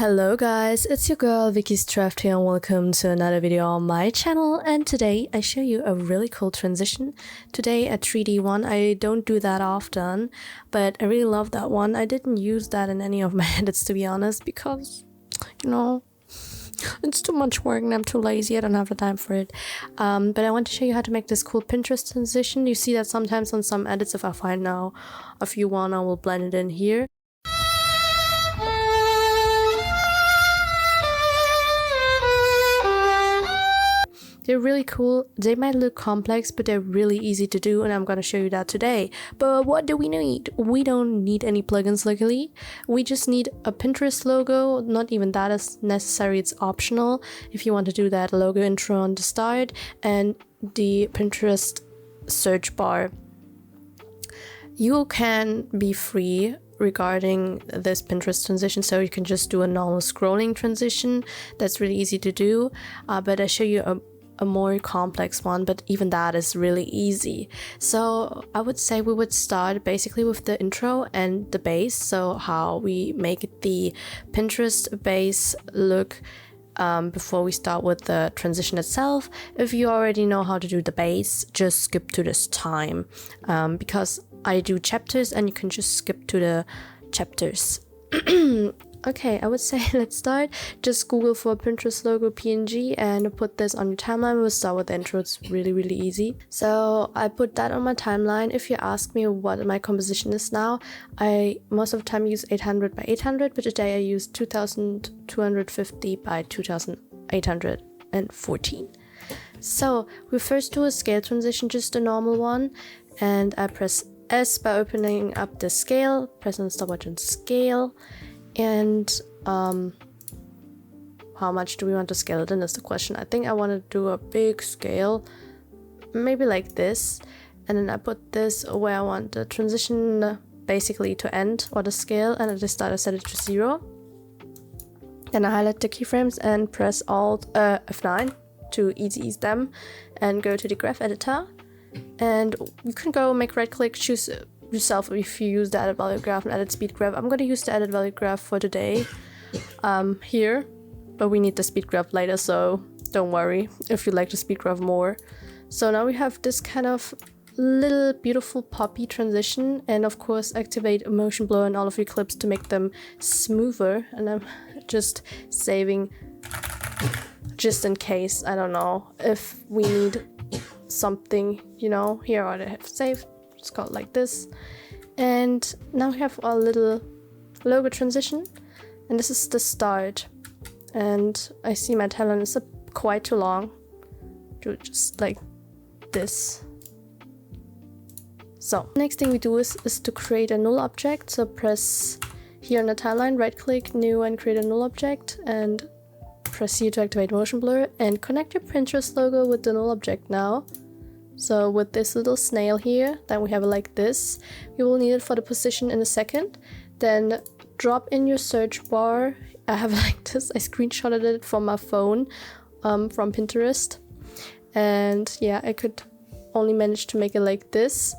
Hello guys, it's your girl Vicky's Craft here and welcome to another video on my channel. And today I show you a really cool transition. Today a 3D one. I don't do that often, but I really love that one. I didn't use that in any of my edits, to be honest, because you know, it's too much work and I'm too lazy. I don't have the time for it. But I want to show you how to make this cool Pinterest transition. You see that sometimes on some edits. If I find now a few one, I will blend it in here. They're really cool. They might look complex, but they're really easy to do, and I'm gonna show you that today. But what do we need? We don't need any plugins, luckily. We just need a Pinterest logo. Not even that is necessary, it's optional. If you want to do that, logo intro on the start, and the Pinterest search bar. You can be free regarding this Pinterest transition, so you can just do a normal scrolling transition. That's really easy to do, but I show you a more complex one, but even that is really easy. So I would say we would start basically with the intro and the base, so how we make the Pinterest base look before we start with the transition itself. If you already know how to do the base, just skip to this time, because I do chapters and you can just skip to the chapters. Okay, I would say let's start. Just Google for Pinterest logo PNG and put this on your timeline. We'll start with the intro. It's really easy. So I put that on my timeline. If you ask me what my composition is now, I most of the time use 800 by 800, but today I use 2250 by 2814. So we first do a scale transition, just a normal one, and I press S by opening up the scale, press on the stopwatch and scale. And how much do we want to scale it in is the question. I think I want to do a big scale, maybe like this, and then I put this where I want the transition basically to end, or the scale, and at the start I set it to 0. Then I highlight the keyframes and press Alt F9 to ease them and go to the graph editor, and you can go make right click, choose yourself if you use the edit value graph and edit speed graph. I'm going to use the edit value graph for today here, but we need the speed graph later, so don't worry if you like the speed graph more. So now we have this kind of little beautiful poppy transition, and of course activate motion blur in all of your clips to make them smoother. And I'm just saving just in case, I don't know, if we need something, you know. Here I have saved. It's called like this, and now we have our little logo transition, and this is the start. And I see my timeline is quite too long. Do it just like this. So next thing we do is to create a null object. So press here on the timeline, right click, new, and create a null object, and press here to activate motion blur, and connect your Pinterest logo with the null object now. So with this little snail here, then we have it like this. You will need it for the position in a second. Then drop in your search bar. I have it like this. I screenshotted it from my phone from Pinterest. And yeah, I could only manage to make it like this.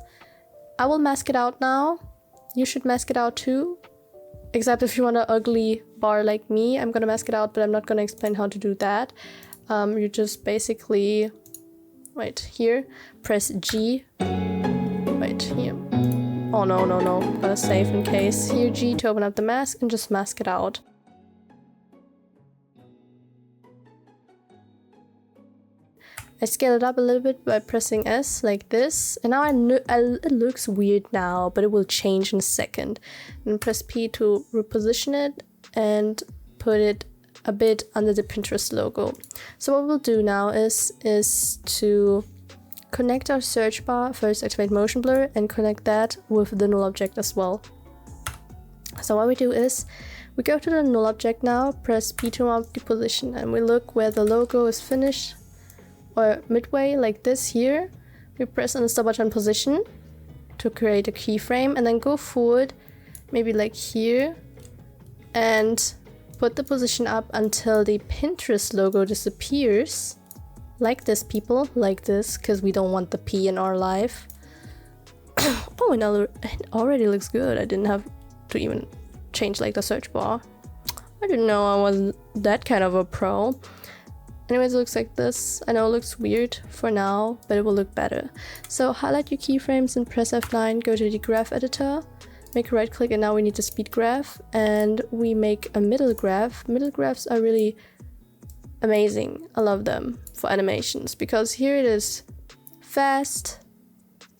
I will mask it out now. You should mask it out too. Except if you want an ugly bar like me, I'm gonna mask it out, but I'm not gonna explain how to do that. You just basically... wait, here, press G, wait, here, oh no, I'm gonna save in case, here G to open up the mask and just mask it out. I scale it up a little bit by pressing S like this, and now it looks weird now, but it will change in a second. And press P to reposition it and put it a bit under the Pinterest logo. So what we'll do now is to connect our search bar, first activate motion blur and connect that with the null object as well. So what we do is we go to the null object now, press P to mount the position, and we look where the logo is finished, or midway like this here. We press on the stopwatch on position to create a keyframe, and then go forward maybe like here and put the position up until the Pinterest logo disappears. Like this, people, like this, because we don't want the P in our life. Oh, and it already looks good. I didn't have to even change like the search bar. I didn't know I was that kind of a pro. Anyways, it looks like this. I know it looks weird for now, but it will look better. So highlight your keyframes and press F9, go to the graph editor, make a right click, and now we need the speed graph, and we make a middle graph. Middle graphs are really amazing. I love them for animations because here it is fast,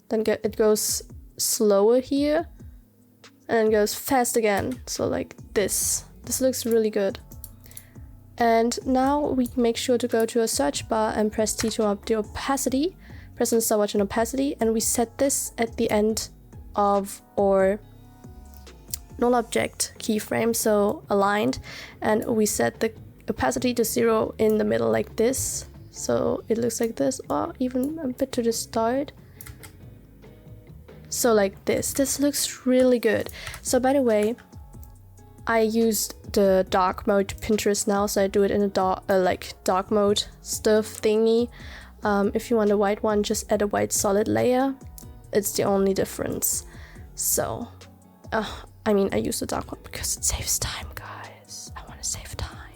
then it goes slower here, and then goes fast again. So like this. This looks really good. And now we make sure to go to a search bar and press T to up the opacity, press on stopwatch and opacity, and we set this at the end of our null object keyframe, so aligned, and we set the opacity to 0 in the middle like this, so it looks like this, or even a bit to the start. So like this. This looks really good. So by the way, I used the dark mode Pinterest now, so I do it in a dark mode stuff thingy. If you want a white one, just add a white solid layer. It's the only difference. So, I mean, I use the dark one because it saves time, guys. I want to save time.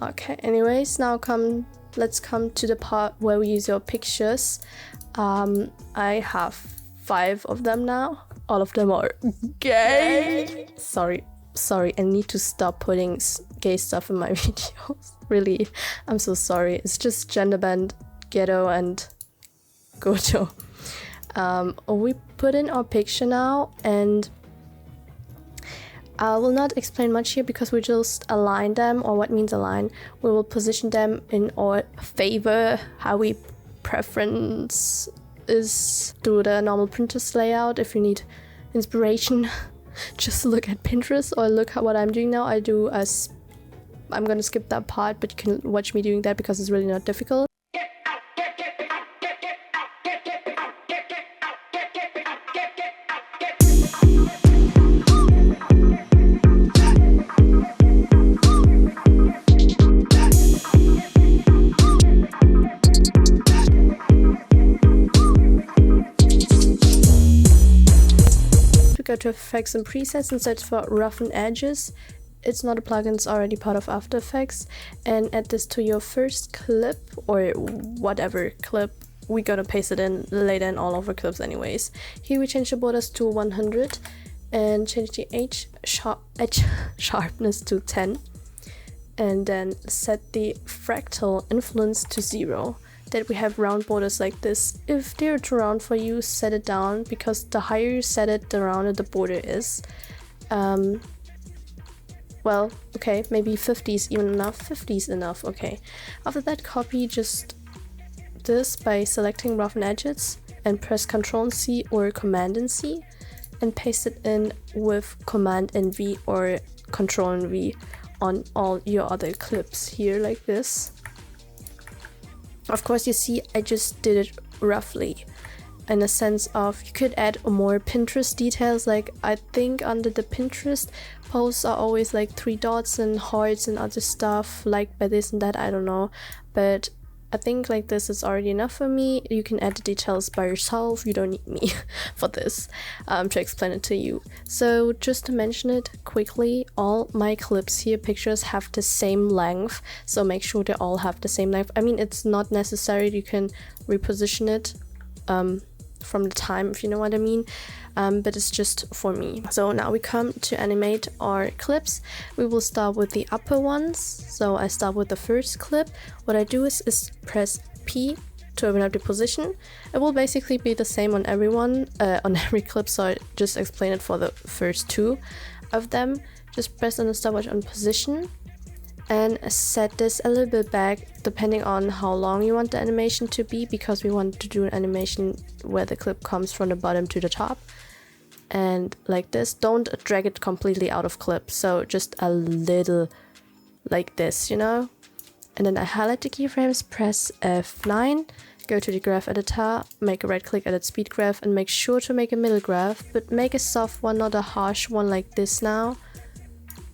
Okay, anyways, now let's come to the part where we use your pictures. I have 5 of them now. All of them are gay. Sorry, I need to stop putting gay stuff in my videos. Really, I'm so sorry. It's just gender band, ghetto, and gojo. We put in our picture now, and I will not explain much here because we just align them, or what means align. We will position them in our favor, how we preference is through the normal Pinterest layout. If you need inspiration, just look at Pinterest or look at what I'm doing now. I'm gonna skip that part, but you can watch me doing that because it's really not difficult. Go to effects and presets and search for roughen edges. It's not a plugin, it's already part of After Effects, and add this to your first clip or whatever clip. We're gonna paste it in later in all of our clips anyways. Here we change the borders to 100 and change the edge sharpness to 10, and then set the fractal influence to 0. That we have round borders like this. If they're too round for you, set it down, because the higher you set it, the rounder the border is. Well, okay, maybe 50 is even enough. 50 is enough, okay. After that, copy just this by selecting roughen edges and press Ctrl C or Command and C and paste it in with Command and V or Ctrl and V on all your other clips here like this. Of course, you see I just did it roughly, in a sense of you could add more Pinterest details. Like I think under the Pinterest posts are always like 3 dots and hearts and other stuff like by this and that, I don't know, but I think like this is already enough for me. You can add the details by yourself, you don't need me for this to explain it to you. So just to mention it quickly, all my clips here, pictures, have the same length, so make sure they all have the same length. I mean, it's not necessary, you can reposition it from the time, if you know what I mean, but it's just for me. So now we come to animate our clips. We will start with the upper ones. So I start with the first clip. What I do is press P to open up the position. It will basically be the same on everyone, on every clip, so I just explain it for the first 2 of them. Just press on the stopwatch on position and set this a little bit back depending on how long you want the animation to be, because we want to do an animation where the clip comes from the bottom to the top. And like this, don't drag it completely out of clip, so just a little like this, you know. And then I highlight the keyframes, press F9, go to the graph editor, make a right click, edit speed graph, and make sure to make a middle graph, but make a soft one, not a harsh one like this now.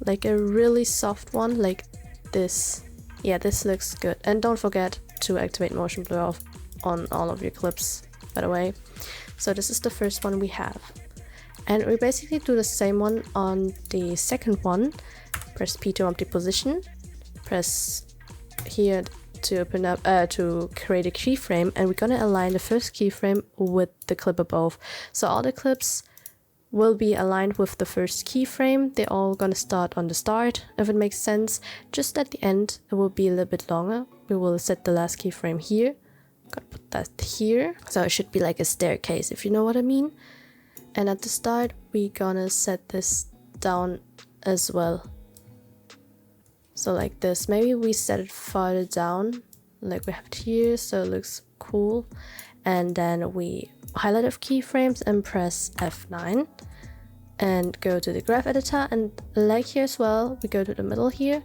Like a really soft one like this. Yeah, this looks good. And don't forget to activate motion blur on all of your clips, by the way. So this is the first one we have. And we basically do the same one on the second one. Press P to empty position. Press here to open up to create a keyframe, and we're gonna align the first keyframe with the clip above. So all the clips will be aligned with the first keyframe. They're all gonna start on the start, if it makes sense. Just at the end, it will be a little bit longer. We will set the last keyframe here. Gonna put that here. So it should be like a staircase, if you know what I mean. And at the start, we're gonna set this down as well. So like this. Maybe we set it farther down, like we have it here, so it looks cool. And then we highlight of keyframes and press F9 and go to the graph editor, and like here as well, we go to the middle here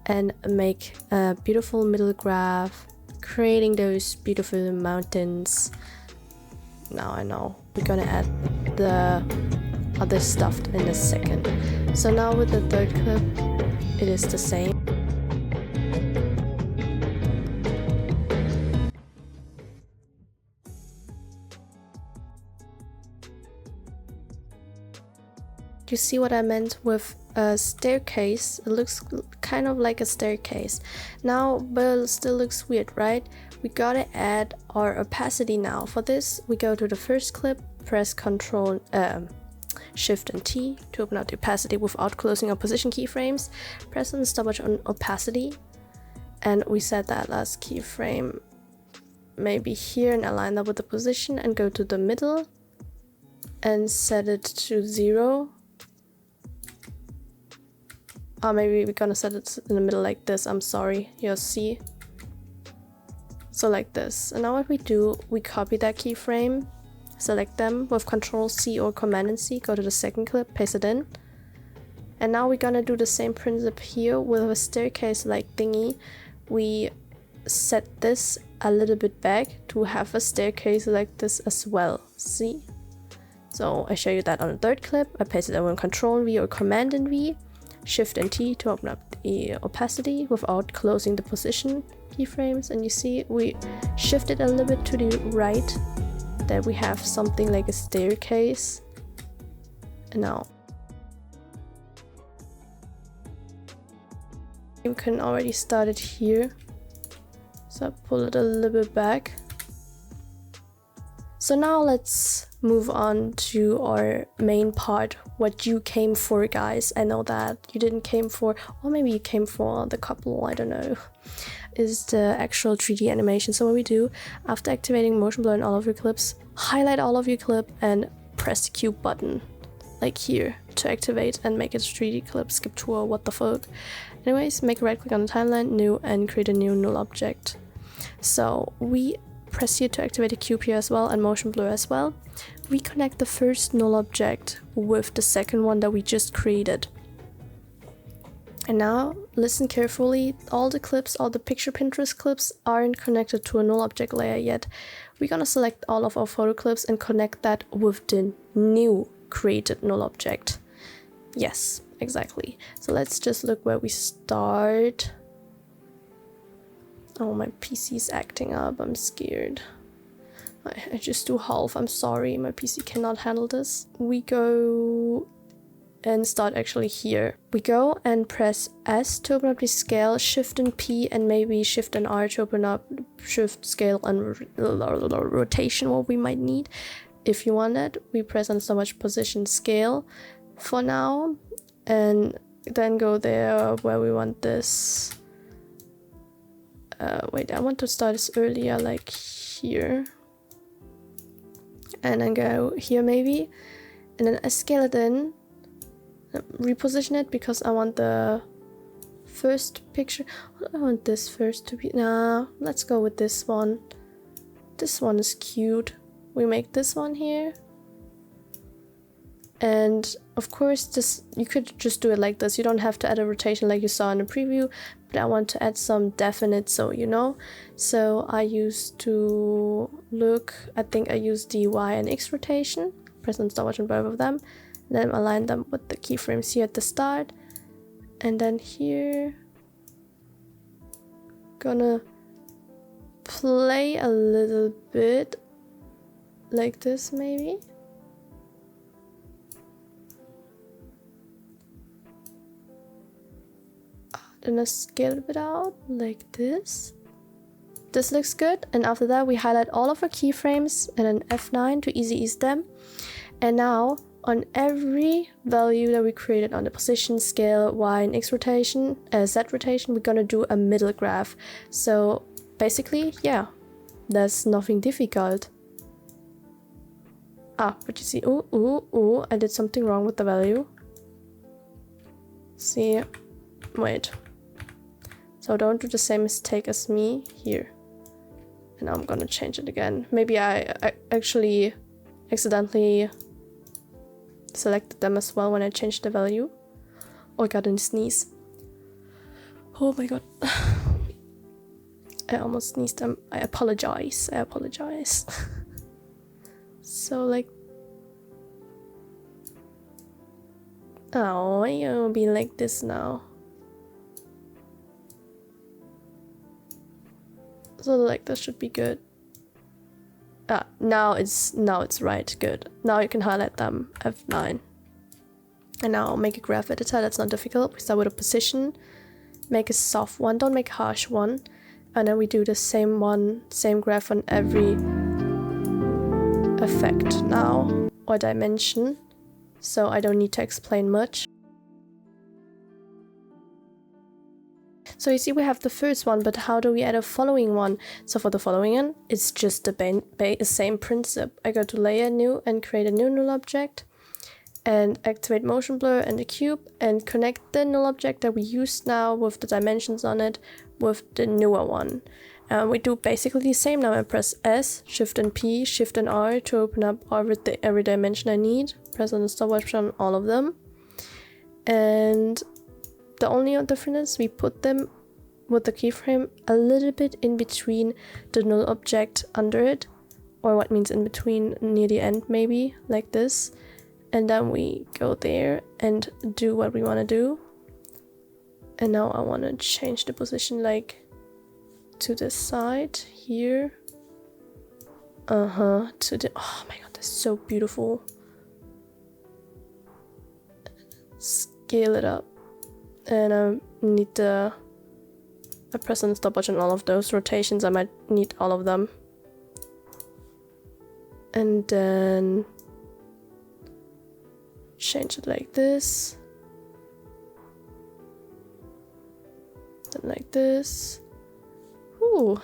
and make a beautiful middle graph, creating those beautiful mountains. Now I know we're gonna add the other stuff in a second. So now with the third clip, it is the same. You see what I meant with a staircase? It looks kind of like a staircase now, but it still looks weird, right? We gotta add our opacity now. For this, we go to the first clip, press Shift and T to open up the opacity without closing our position keyframes. Press and stopwatch on opacity, and we set that last keyframe maybe here and align that with the position, and go to the middle and set it to 0. Or maybe we're gonna set it in the middle like this. I'm sorry, you'll see. So like this. And now what we do, we copy that keyframe, select them with Control C or Command and C, go to the second clip, paste it in. And now we're gonna do the same principle here with a staircase like thingy. We set this a little bit back to have a staircase like this as well. See? So I show you that on the third clip. I paste it in with Control V or Command and V. Shift and T to open up the opacity without closing the position keyframes, and you see we shifted a little bit to the right, that we have something like a staircase. And now you can already start it here, so I pull it a little bit back. So now let's move on to our main part, what you came for, guys. I know that you didn't came for, or maybe you came for the couple, I don't know, is the actual 3D animation. So what we do, after activating motion blur in all of your clips, highlight all of your clip and press the Q button, like here, to activate and make it a 3D clip, skip to or what the fuck. Anyways, make a right click on the timeline, new, and create a new null object. So we press here to activate the cube here as well, and motion blur as well. We connect the first null object with the second one that we just created. And now listen carefully, all the clips, all the picture Pinterest clips aren't connected to a null object layer yet. We're gonna select all of our photo clips and connect that with the new created null object. Yes, exactly. So let's just look where we start. Oh, my PC is acting up, I'm scared. I just do half, I'm sorry, my PC cannot handle this. We go and start actually here. We go and press S to open up the scale, Shift and P, and maybe Shift and R to open up Shift, Scale, and rotation, what we might need. If you want it, we press on so much position scale for now, and then go there where we want this. Wait, I want to start this earlier, like here. And then go here maybe. And then I scale it in. Reposition it because I want the first picture. I want this first to be. Nah, let's go with this one. This one is cute. We make this one here. And of course, this you could just do it like this. You don't have to add a rotation like you saw in the preview, but I want to add some definite, so you know. So I used to look, I think I used the Y and X rotation, press and stopwatch on both of them, and then align them with the keyframes here at the start. And then here, gonna play a little bit like this maybe. Then I scale it a bit out like this. This looks good. And after that, we highlight all of our keyframes and then F9 to easy ease them. And now on every value that we created on the position, scale, Y and X rotation, Z rotation, we're gonna do a middle graph. So basically, yeah, there's nothing difficult. But you see, I did something wrong with the value. See, wait. So don't do the same mistake as me here. And now I'm gonna change it again. Maybe I actually accidentally selected them as well when I changed the value. Oh, I got a sneeze. Oh my god. I almost sneezed them. I apologize. So like, oh, it'll be like this now. So like this should be good. Now it's right, good. Now you can highlight them, F9. And now make a graph editor, that's not difficult. We start with a position, make a soft one, don't make a harsh one. And then we do the same graph on every effect now, or dimension. So I don't need to explain much. So you see we have the first one, but how do we add a following one? So for the following one, it's just the same principle. I go to layer, new, and create a new null object. And activate motion blur and the cube and connect the null object that we used now with the dimensions on it with the newer one. We do basically the same now. I press S, Shift and P, Shift and R to open up every dimension I need. Press on the stopwatch on all of them. And the only difference is we put them with the keyframe a little bit in between the null object under it, or what means in between, near the end maybe, like this. And then we go there and do what we want to do. And now I want to change the position like to the side here. To the, oh my god, that's so beautiful. Scale it up. And I need I press on the stopwatch on all of those rotations. I might need all of them. And then change it like this. Then like this. Ooh.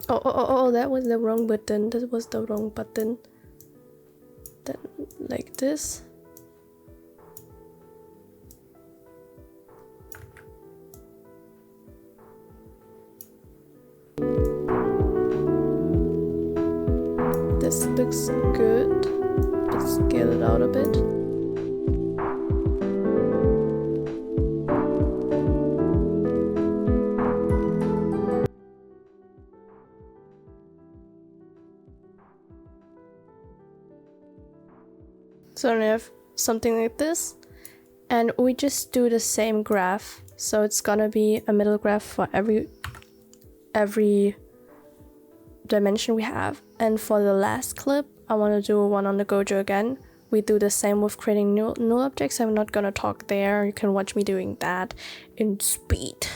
Oh, that was the wrong button. That was the wrong button. Then like this. This looks good. Let's scale it out a bit. So I have something like this, and we just do the same graph. So it's gonna be a middle graph for every dimension we have. And for the last clip, I want to do one on the Gojo again. We do the same with creating null objects. I'm not gonna talk there. You can watch me doing that in speed.